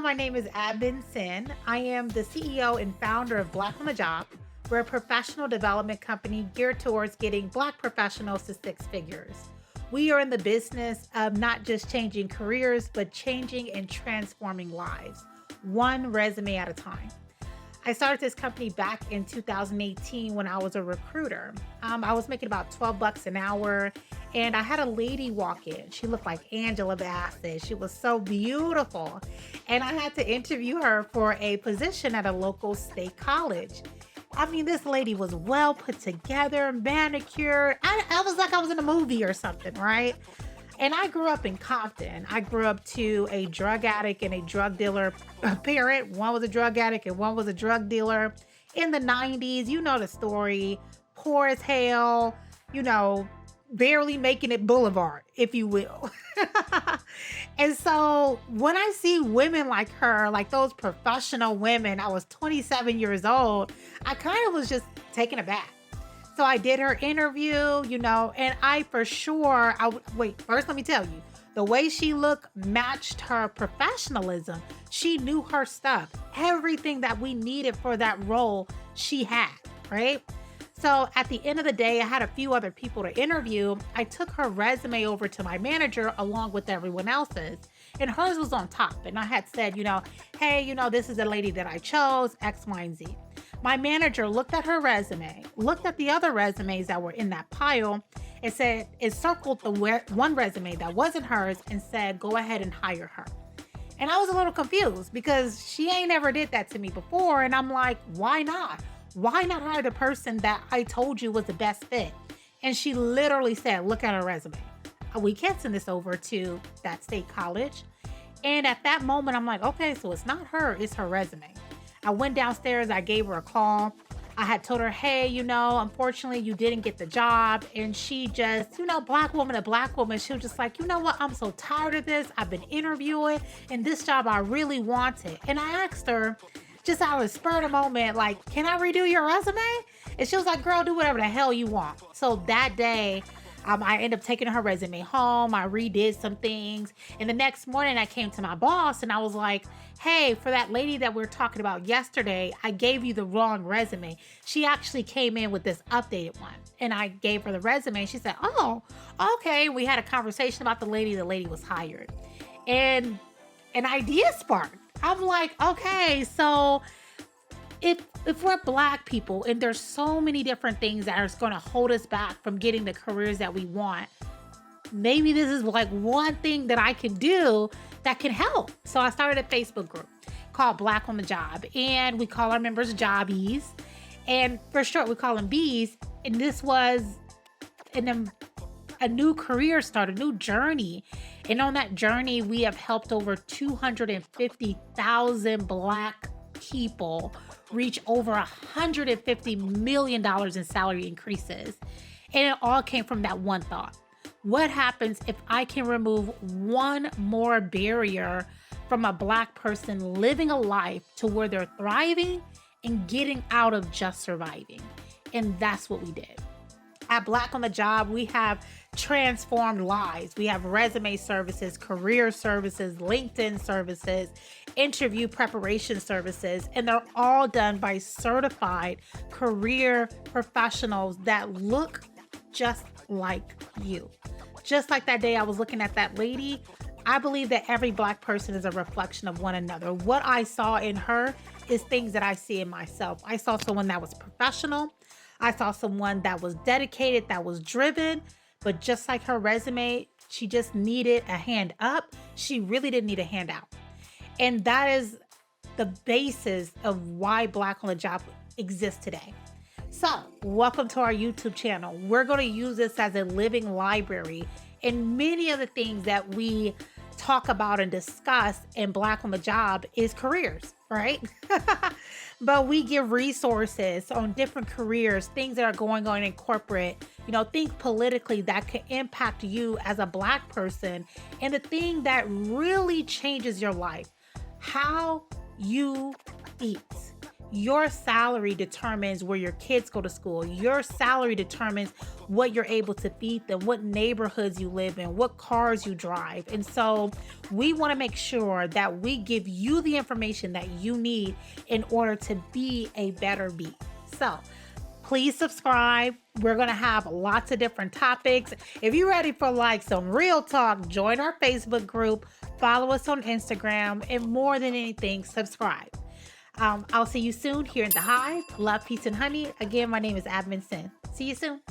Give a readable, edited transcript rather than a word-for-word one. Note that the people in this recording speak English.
My name is Abin Sin. I am the CEO and founder of Black on the Job. We're a professional development company geared towards getting Black professionals to six figures. We are in the business of not just changing careers, but changing and transforming lives, one resume at a time. I started this company back in 2018 when I was a recruiter. I was making about 12 bucks an hour, and I had a lady walk in. She looked like Angela Bassett. She was so beautiful. And I had to interview her for a position at a local state college. I mean, this lady was well put together, manicured. I was like I was in a movie or something, right? And I grew up in Compton. I grew up to a drug addict and a drug dealer parent. One was a drug addict and one was a drug dealer in the 90s. You know the story. Poor as hell, barely making it boulevard, if you will. And so when I see women like her, like those professional women, I was 27 years old, I kind of was just taken aback. So I did her interview, and first let me tell you, the way she looked matched her professionalism. She knew her stuff. Everything that we needed for that role, she had, right? So at the end of the day, I had a few other people to interview. I took her resume over to my manager along with everyone else's, and hers was on top. And I had said, hey, this is the lady that I chose, X, Y, and Z. My manager looked at her resume, looked at the other resumes that were in that pile, and said, it circled the one resume that wasn't hers and said, go ahead and hire her. And I was a little confused because she ain't ever did that to me before. And I'm like, why not? Why not hire the person that I told you was the best fit? And she literally said, look at her resume. We can't send this over to that state college. And at that moment, I'm like, okay, so it's not her, it's her resume. I went downstairs, I gave her a call. I had told her, hey, unfortunately you didn't get the job. And she just, black woman to black woman, she was just like, you know what? I'm so tired of this. I've been interviewing and this job I really wanted. And I asked her, just out of the spur of the moment, like, can I redo your resume? And she was like, girl, do whatever the hell you want. So that day, I ended up taking her resume home. I redid some things. And the next morning I came to my boss and I was like, hey, for that lady that we were talking about yesterday, I gave you the wrong resume. She actually came in with this updated one. And I gave her the resume. She said, oh, okay. We had a conversation about the lady. The lady was hired. And an idea sparked. I'm like, okay, so if we're black people and there's so many different things that are going to hold us back from getting the careers that we want, maybe this is like one thing that I can do that can help. So I started a Facebook group called Black on the Job, and we call our members jobbies, and for short we call them Bs. And this was a new career start, a new journey. And on that journey, we have helped over 250,000 Black people reach over $150 million in salary increases. And it all came from that one thought. What happens if I can remove one more barrier from a Black person living a life to where they're thriving and getting out of just surviving? And that's what we did. At Black on the Job, we have transformed lives. We have resume services, career services, LinkedIn services, interview preparation services, and they're all done by certified career professionals that look just like you. Just like that day I was looking at that lady, I believe that every Black person is a reflection of one another. What I saw in her is things that I see in myself. I saw someone that was professional. I saw someone that was dedicated, that was driven, but just like her resume, she just needed a hand up. She really didn't need a hand out. And that is the basis of why Black on the Job exists today. So welcome to our YouTube channel. We're going to use this as a living library, and many of the things that we talk about and discuss in Black on the Job is careers, right? But we give resources on different careers, things that are going on in corporate, things politically that can impact you as a Black person. And the thing that really changes your life, how you eat. Your salary determines where your kids go to school. Your salary determines what you're able to feed them, what neighborhoods you live in, what cars you drive. And so we want to make sure that we give you the information that you need in order to be a better bee. So please subscribe. We're going to have lots of different topics. If you're ready for like some real talk, join our Facebook group, follow us on Instagram, and more than anything, subscribe. I'll see you soon here in the Hive. Love, peace, and honey. Again, my name is Admin Sin. See you soon.